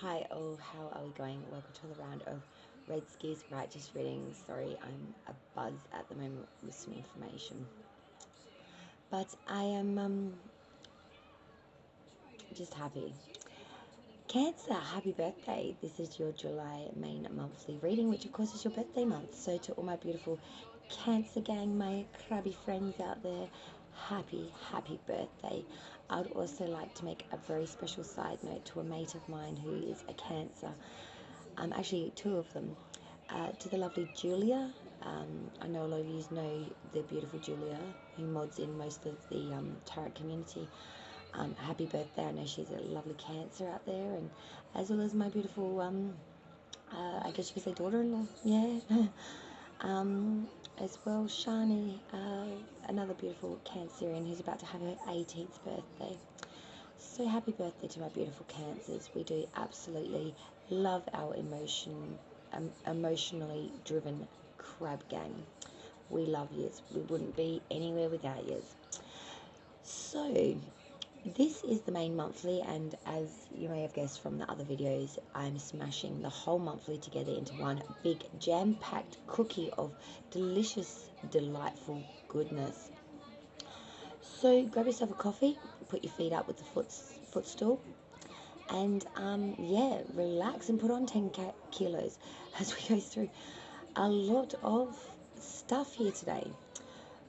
Hi all, how are we going? Welcome to the round of Red Skis Righteous Readings. Sorry, I'm a buzz at the moment with some information. But I am just happy. Cancer, happy birthday. This is your July main monthly reading, which of course is your birthday month. So to all my beautiful Cancer gang, my crabby friends out there, happy birthday. I would also like to make a very special side note to a mate of mine who is a Cancer. Actually, two of them. To the lovely Julia. I know a lot of you know the beautiful Julia who mods in most of the tarot community. Happy birthday. I know she's a lovely Cancer out there, and as well as my beautiful, I guess you could say daughter-in-law, yeah. As well, Shani, another beautiful Cancerian who's about to have her 18th birthday. So happy birthday to my beautiful Cancers. We do absolutely love our emotionally driven crab gang. We love yous. We wouldn't be anywhere without yous. So this is the main monthly, and as you may have guessed from the other videos, I'm smashing the whole monthly together into one big jam-packed cookie of delicious, delightful goodness. So grab yourself a coffee, put your feet up with the footstool, and yeah, relax and put on 10 kilos as we go through a lot of stuff here today.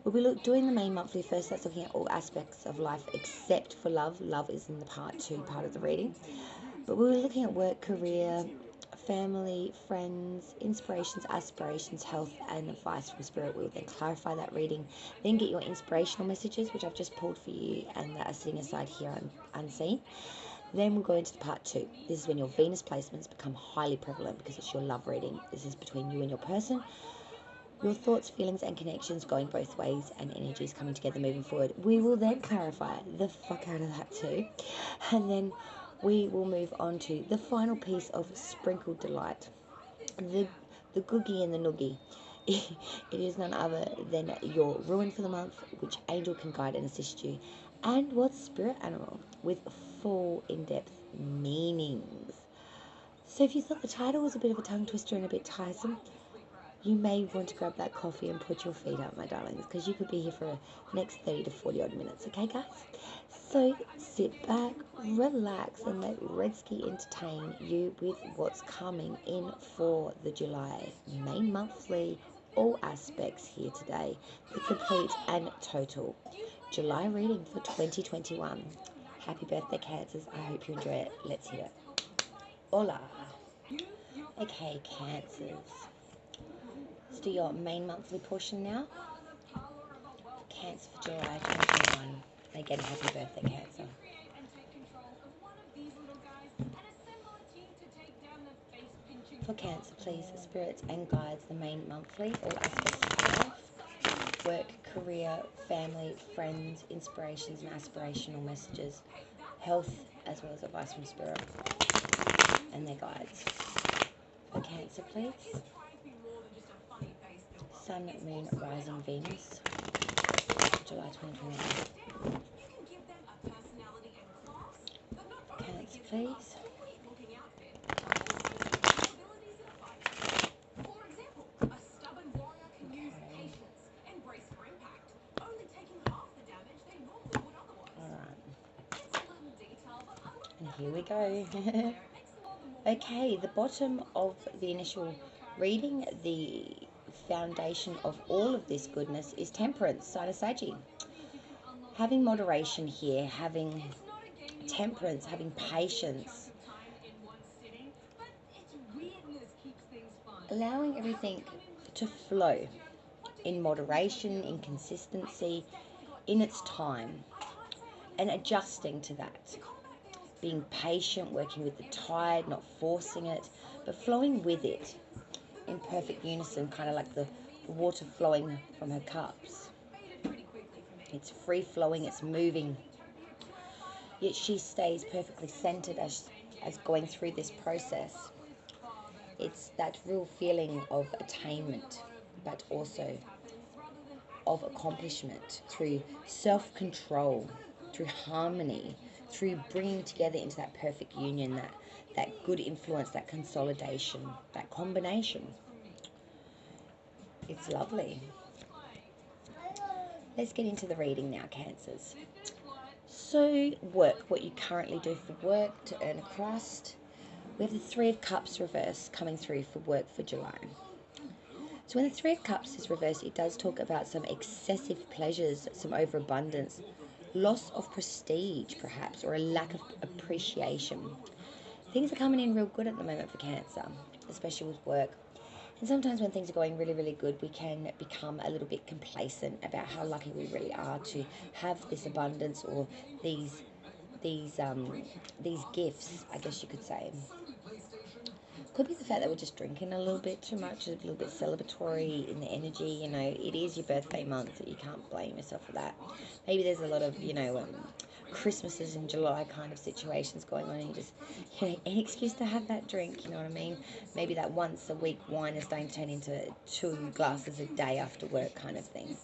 We'll be doing the main monthly first. That's looking at all aspects of life except for love. Love is in the part of the reading. But we'll be looking at work, career, family, friends, inspirations, aspirations, health, and advice from Spirit. We'll then clarify that reading, then get your inspirational messages, which I've just pulled for you and that are sitting aside here unseen. Then we'll go into the part 2. This is when your Venus placements become highly prevalent because it's your love reading. This is between you and your person. Your thoughts, feelings, and connections going both ways, and energies coming together moving forward. We will then clarify the fuck out of that too. And then we will move on to the final piece of sprinkled delight. The googie and the noogie. It is none other than your ruin for the month, which angel can guide and assist you, and what spirit animal with full in-depth meanings. So if you thought the title was a bit of a tongue twister and a bit tiresome, you may want to grab that coffee and put your feet up, my darlings, because you could be here for the next 30 to 40 odd minutes, okay, guys? So sit back, relax, and let Redsky entertain you with what's coming in for the July main monthly, all aspects here today, the complete and total July reading for 2021. Happy birthday, Cancers. I hope you enjoy it. Let's hear it. Hola. Okay, Cancers. Let's do your main monthly portion now. Cancer for July 2021. And again, happy birthday, Cancer. For Cancer, please, spirits and guides, the main monthly, all aspects of life, work, career, family, friends, inspirations and aspirational messages, health, as well as advice from Spirit and their guides. For Cancer, please. Sun, Moon, Rising, Venus, July 2021. Cancer, please. And here we go. Okay, the bottom of the initial reading, the foundation of all of this goodness is temperance, sign of Saggy. Having moderation here, having temperance, having patience, allowing everything to flow in moderation, in consistency, in its time, and adjusting to that. Being patient, working with the tide, not forcing it, but flowing with it in perfect unison, kind of like the water flowing from her cups. It's free flowing, it's moving, yet she stays perfectly centered as going through this process. It's that real feeling of attainment, but also of accomplishment through self-control, through harmony, through bringing together into that perfect union, that good influence, that consolidation, that combination. It's lovely. Let's get into the reading now, Cancers. So, work, what you currently do for work to earn a crust. We have the Three of Cups reversed coming through for work for July. So when the Three of Cups is reversed, it does talk about some excessive pleasures, some overabundance, loss of prestige perhaps, or a lack of appreciation. Things are coming in real good at the moment for Cancer, especially with work. And sometimes when things are going really, really good, we can become a little bit complacent about how lucky we really are to have this abundance or these these gifts, I guess you could say. Could be the fact that we're just drinking a little bit too much, a little bit celebratory in the energy. It is your birthday month. You can't blame yourself for that. Maybe there's a lot of, Christmases in July kind of situations going on, and you just, any excuse to have that drink, you know what I mean? Maybe that once a week wine is starting to turn into 2 glasses a day after work kind of thing.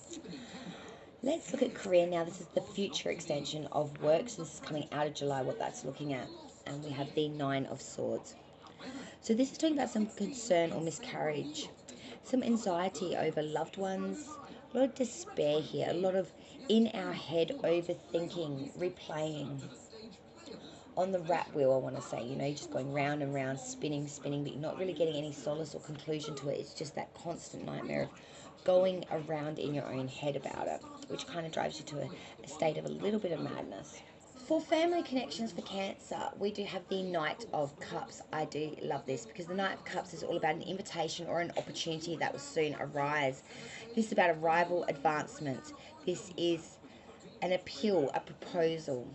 Let's look at career now. This is the future extension of work. So this is coming out of July, what that's looking at. And we have the Nine of Swords. So this is talking about some concern or miscarriage, some anxiety over loved ones, a lot of despair here, a lot of in our head overthinking, replaying. On the rat wheel, I want to say, you're just going round and round, spinning, but you're not really getting any solace or conclusion to it. It's just that constant nightmare of going around in your own head about it, which kind of drives you to a state of a little bit of madness. For family connections for Cancer, we do have the Knight of Cups. I do love this because the Knight of Cups is all about an invitation or an opportunity that will soon arise. This is about arrival, advancement. This is an appeal, a proposal.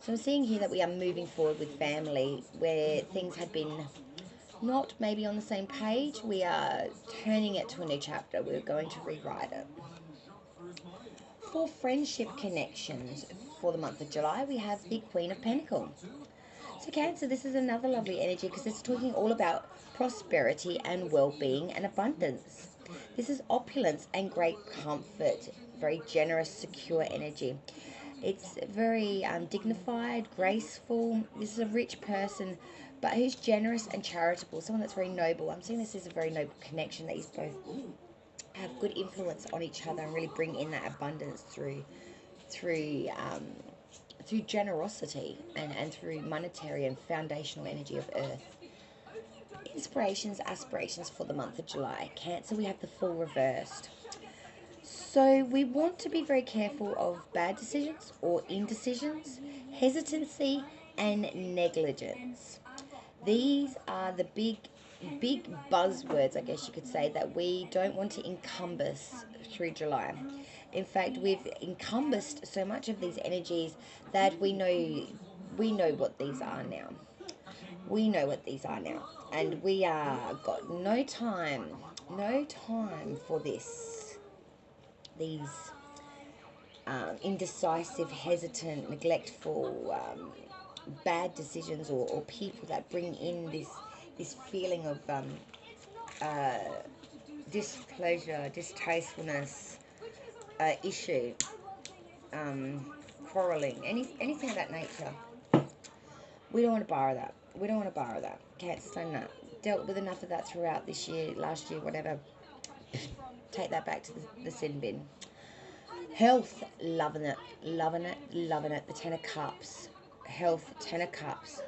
So I'm seeing here that we are moving forward with family where things had been not maybe on the same page. We are turning it to a new chapter. We're going to rewrite it. For friendship connections for the month of July, we have the Queen of Pentacles. So Cancer, this is another lovely energy because it's talking all about prosperity and well-being and abundance. This is opulence and great comfort, very generous, secure energy. It's very dignified, graceful. This is a rich person, but who's generous and charitable, someone that's very noble. I'm seeing this as a very noble connection that is both have good influence on each other and really bring in that abundance through generosity and through monetary and foundational energy of earth. Inspirations, aspirations for the month of July. Cancer, we have the Fool reversed. So we want to be very careful of bad decisions or indecisions, hesitancy and negligence. These are the big buzzwords, I guess you could say, that we don't want to encompass through July. In fact, we've encompassed so much of these energies that we know what these are now. We know what these are now, and we are got no time for these indecisive, hesitant, neglectful, bad decisions or people that bring in this feeling of displeasure, distastefulness, issue, quarrelling, anything of that nature. We don't want to borrow that. We don't want to borrow that. Cancer's done that. Dealt with enough of that throughout this year, last year, whatever. Take that back to the sin bin. Health, loving it. The Ten of Cups. Health, Ten of Cups.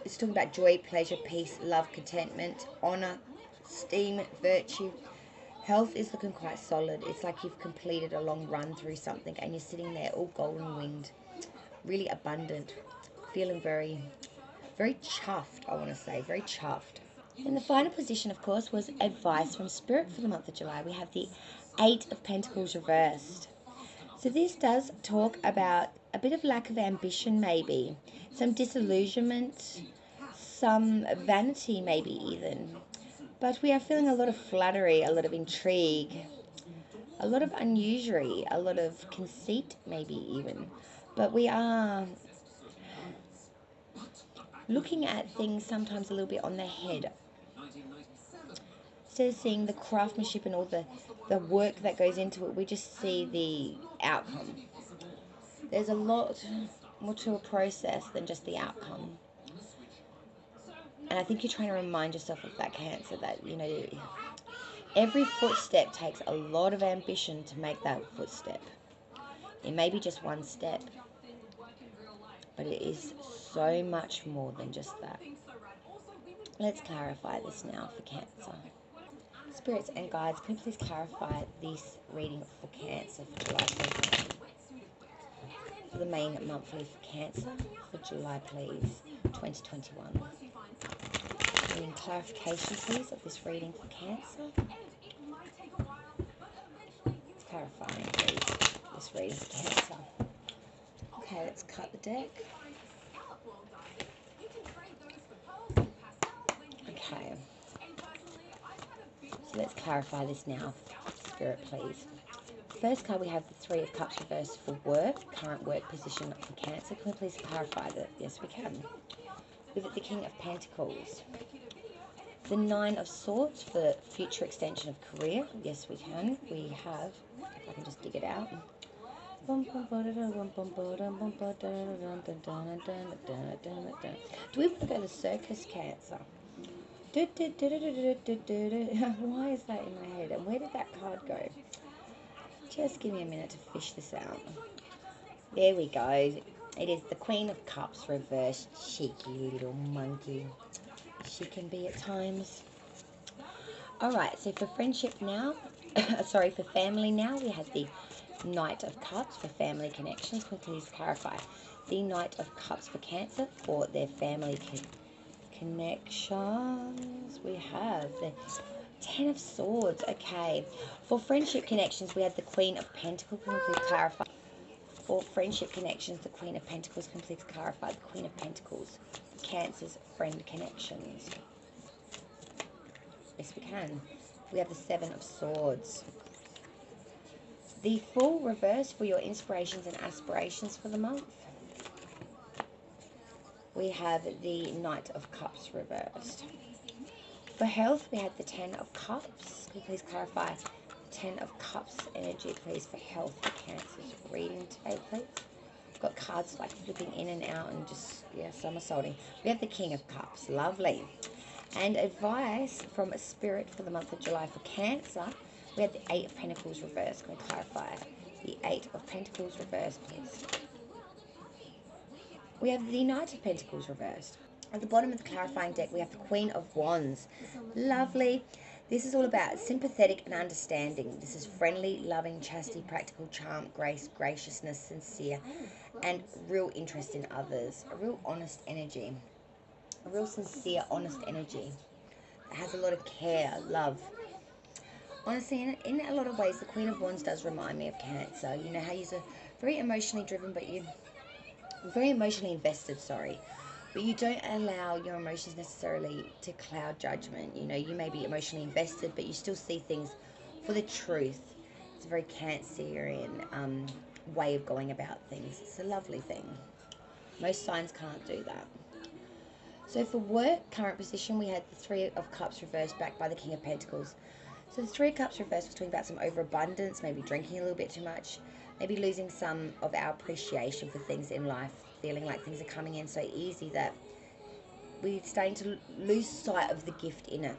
It's talking about joy, pleasure, peace, love, contentment, honour, esteem, virtue. Health is looking quite solid. It's like you've completed a long run through something and you're sitting there all golden winged, really abundant, feeling very, very chuffed, I want to say, very chuffed. In the final position, of course, was advice from Spirit for the month of July. We have the Eight of Pentacles reversed. So this does talk about a bit of lack of ambition maybe, some disillusionment, some vanity maybe even. But we are feeling a lot of flattery, a lot of intrigue, a lot of unusury, a lot of conceit maybe even. But we are looking at things sometimes a little bit on the head. Instead of seeing the craftsmanship and all the work that goes into it, we just see the outcome. There's a lot more to a process than just the outcome. And I think you're trying to remind yourself of that, Cancer, that, you know, every footstep takes a lot of ambition to make that footstep. It may be just one step, but it is so much more than just that. Let's clarify this now for Cancer. Spirits and guides, can you please clarify this reading for Cancer for July, please? For the main monthly for Cancer for July, please, 2021. Needing clarification, please, of this reading for Cancer. It's clarifying, please, this reading for Cancer. Okay, let's cut the deck. Okay. So let's clarify this now, Spirit, please. First card, we have the Three of Cups reversed for work, current work position for Cancer. Can we please clarify that? Yes, we can. We've got the King of Pentacles. The Nine of Swords for future extension of career. Yes, we can. We have, if I can just dig it out. Do we want to go to the circus, Cancer? Why is that in my head? And where did that card go? Just give me a minute to fish this out. There we go. It is the Queen of Cups reversed. Cheeky little monkey. She can be at times. Alright, so for friendship now, sorry, for family now, we have the Knight of Cups for family connections. Can we please clarify? The Knight of Cups for Cancer for their family connections. We have the Ten of Swords. Okay. For friendship connections, we have the Queen of Pentacles. Can we please clarify? For friendship connections, the Queen of Pentacles. Can we please clarify the Queen of Pentacles? Cancer's friend connections. Yes, we can. We have the Seven of Swords. The Fool reverse for your inspirations and aspirations for the month. We have the Knight of Cups reversed. For health, we have the Ten of Cups. Can you please clarify Ten of Cups energy, please, for health for Cancer's reading today, please? We've got cards like flipping in and out and just, yeah, somersaulting. We have the King of Cups. Lovely. And advice from a Spirit for the month of July for Cancer. We have the Eight of Pentacles reversed. Can we clarify the Eight of Pentacles reversed, please? We have the Knight of Pentacles reversed. At the bottom of the clarifying deck, we have the Queen of Wands. Lovely. This is all about sympathetic and understanding. This is friendly, loving, chastity, practical, charm, grace, graciousness, sincere, and real interest in others. A real honest energy. A real sincere, honest energy. It has a lot of care, love. Honestly, in a lot of ways, the Queen of Wands does remind me of Cancer. You know how you're very emotionally driven, but you're very emotionally invested, sorry. But you don't allow your emotions necessarily to cloud judgment. You know, you may be emotionally invested, but you still see things for the truth. It's a very Cancerian way of going about things. It's a lovely thing. Most signs can't do that. So for work, current position, we had the Three of Cups reversed back by the King of Pentacles. So the Three of Cups reversed was talking about some overabundance, maybe drinking a little bit too much, maybe losing some of our appreciation for things in life, feeling like things are coming in so easy that we're starting to lose sight of the gift in it.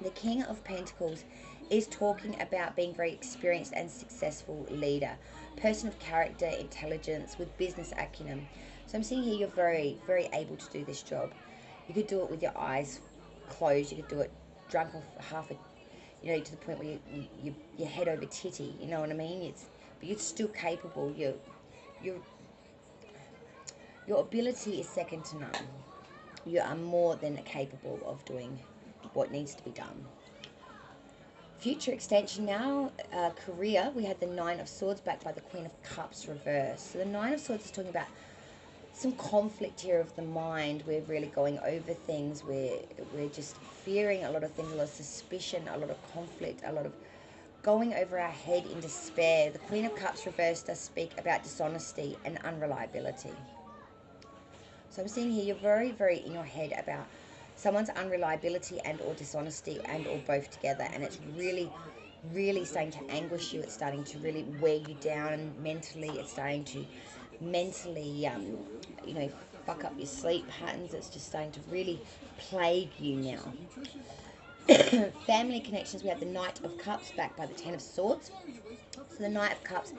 The King of Pentacles is talking about being very experienced and successful leader, person of character, intelligence, with business acumen. So I'm seeing here you're very, very able to do this job. You could do it with your eyes closed. You could do it drunk off half a, you know, to the point where you're head over titty. You know what I mean? But you're still capable. Your ability is second to none. You are more than capable of doing what needs to be done. Future extension now, career, we had the Nine of Swords backed by the Queen of Cups reversed. So the Nine of Swords is talking about some conflict here of the mind. We're really going over things. We're just fearing a lot of things, a lot of suspicion, a lot of conflict, a lot of going over our head in despair. The Queen of Cups reversed does speak about dishonesty and unreliability. So I'm seeing here you're very, very in your head about someone's unreliability and or dishonesty and or both together, and it's really, really starting to anguish you. It's starting to really wear you down mentally. It's starting to mentally, you know, fuck up your sleep patterns. It's just starting to really plague you now. Family connections, we have the Knight of Cups backed by the Ten of Swords. So the Knight of Cups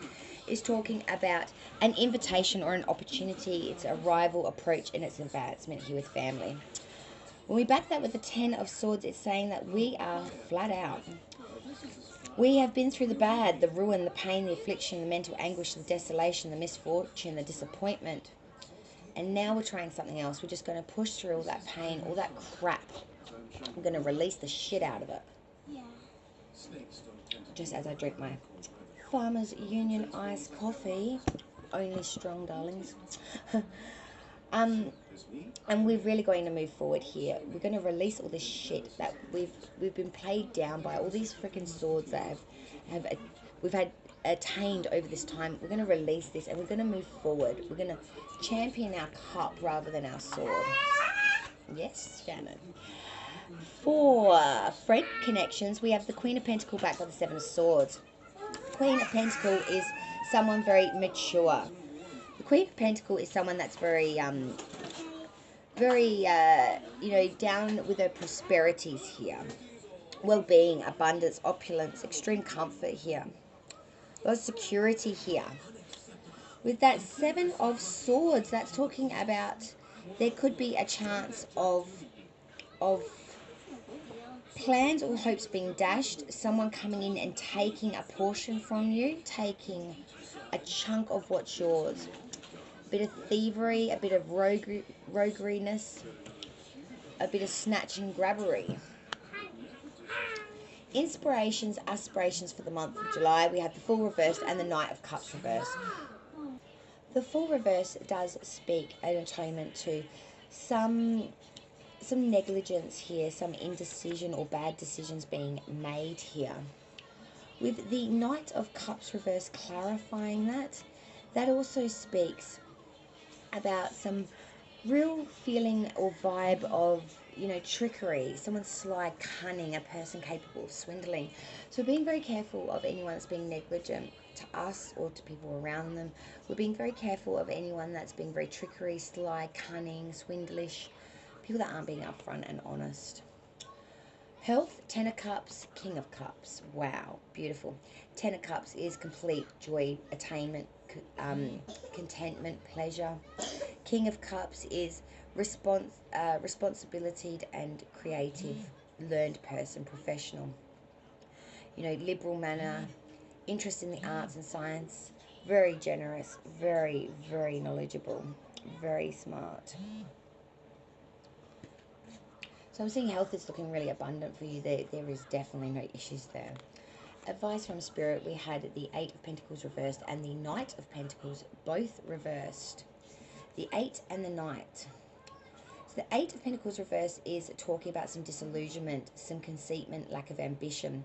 is talking about an invitation or an opportunity. It's arrival, approach, and it's advancement here with family. When we back that with the Ten of Swords, it's saying that we are flat out. We have been through the bad, the ruin, the pain, the affliction, the mental anguish, the desolation, the misfortune, the disappointment. And now we're trying something else. We're just going to push through all that pain, all that crap. I'm going to release the shit out of it. Just as I drink my Farmers Union iced coffee. Only strong, darlings. And we're really going to move forward here. We're going to release all this shit that we've been played down by, all these freaking swords that we've had attained over this time. We're going to release this and we're going to move forward. We're going to champion our cup rather than our sword. Yes, Shannon. For friend connections, we have the Queen of Pentacles backed by the Seven of Swords. Queen of Pentacles is someone very mature. The Queen of Pentacles is someone that's very down with her prosperities here. Well-being, abundance, opulence, extreme comfort here. A lot of security here. With that Seven of Swords, that's talking about there could be a chance of plans or hopes being dashed, someone coming in and taking a portion from you, taking a chunk of what's yours. A bit of thievery, a bit of rogueriness, a bit of snatch and grabbery. Inspirations, aspirations for the month of July. We have the Fool reversed and the Knight of Cups reversed. The Fool reverse does speak an atonement to some negligence here, some indecision or bad decisions being made here. With the Knight of Cups reverse clarifying that also speaks about some real feeling or vibe of, trickery, someone sly, cunning, a person capable of swindling. So we're being very careful of anyone that's being negligent to us or to people around them. We're being very careful of anyone that's being very trickery, sly, cunning, swindlish, people that aren't being upfront and honest. Health, Ten of Cups, King of Cups. Wow, beautiful. Ten of Cups is complete joy, attainment, contentment, pleasure. King of Cups is responsibility and creative, learned person, professional. Liberal manner, interest in the arts and science, very generous, very, very knowledgeable, very smart. So I'm seeing health is looking really abundant for you. There is definitely no issues there. Advice from Spirit, we had the Eight of Pentacles reversed and the Knight of Pentacles both reversed. The Eight and the Knight. So the Eight of Pentacles reversed is talking about some disillusionment, some conceitment, lack of ambition.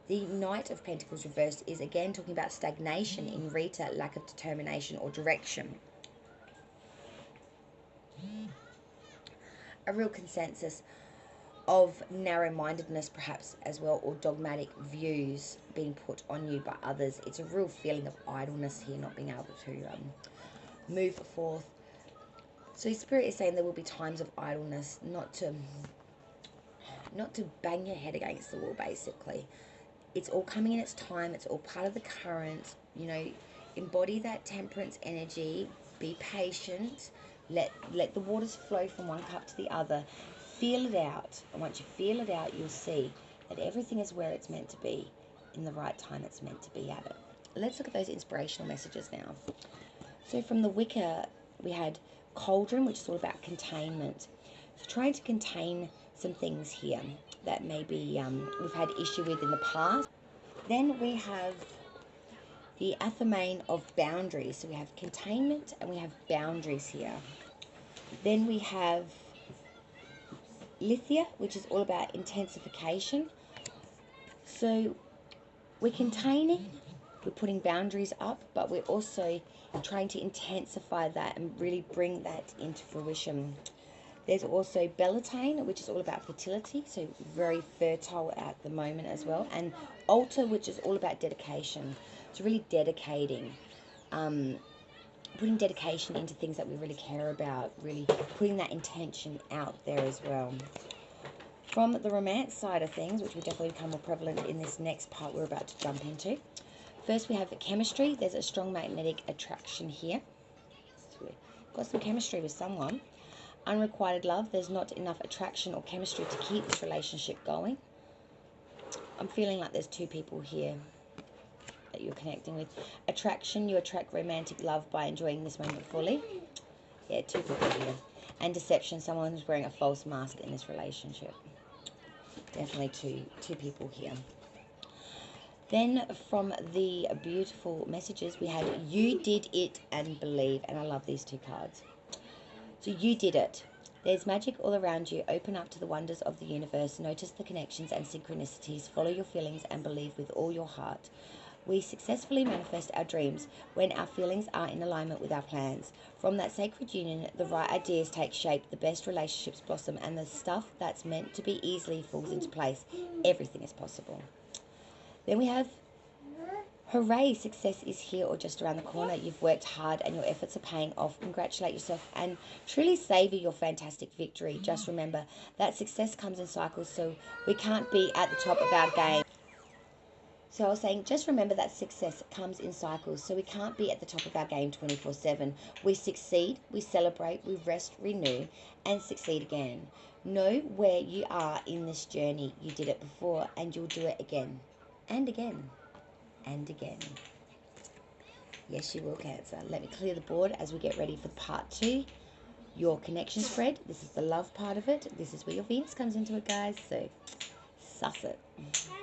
The Knight of Pentacles reversed is again talking about stagnation in Rita, lack of determination or direction. A real consensus of narrow-mindedness perhaps as well, or dogmatic views being put on you by others. It's a real feeling of idleness here, not being able to move forth. So Spirit is saying there will be times of idleness, not to bang your head against the wall, basically. It's all coming in its time. It's all part of the current. Embody that temperance energy. Be patient. Let the waters flow from one cup to the other. Feel it out. And once you feel it out, you'll see that everything is where it's meant to be, in the right time it's meant to be at it. Let's look at those inspirational messages now. So from the Wicker, we had Cauldron, which is all about containment. So trying to contain some things here that maybe we've had issue with in the past. Then we have the Athame of boundaries. So we have containment and we have boundaries here. Then we have Lithia, which is all about intensification. So we're containing, we're putting boundaries up, but we're also trying to intensify that and really bring that into fruition. There's also Beltane, which is all about fertility, so very fertile at the moment as well. And Altar, which is all about dedication. So really dedicating putting dedication into things that we really care about, really putting that intention out there as well. From the romance side of things, which will definitely become more prevalent in this next part we're about to jump into. First, we have chemistry. There's a strong magnetic attraction here. So we've got some chemistry with someone. Unrequited love. There's not enough attraction or chemistry to keep this relationship going. I'm feeling like there's two people here that you're connecting with. Attraction. You attract romantic love by enjoying this moment fully. Yeah, two people here. And deception. Someone who's wearing a false mask in this relationship. Definitely two people here. Then from the beautiful messages, we had you did it and believe. And I love these two cards. So you did it. There's magic all around you. Open up to the wonders of the universe. Notice the connections and synchronicities. Follow your feelings and believe with all your heart. We successfully manifest our dreams when our feelings are in alignment with our plans. From that sacred union, the right ideas take shape, the best relationships blossom, and the stuff that's meant to be easily falls into place. Everything is possible. Then we have, hooray, success is here or just around the corner. You've worked hard and your efforts are paying off. Congratulate yourself and truly savor your fantastic victory. Just remember that success comes in cycles, so we can't be at the top of our game. So I was saying, just remember that success comes in cycles, so we can't be at the top of our game 24/7. We succeed, we celebrate, we rest, renew, and succeed again. Know where you are in this journey. You did it before, and you'll do it again, and again, and again. Yes, you will, Cancer. Let me clear the board as we get ready for part 2. Your connection spread. This is the love part of it. This is where your Venus comes into it, guys. So, suss it.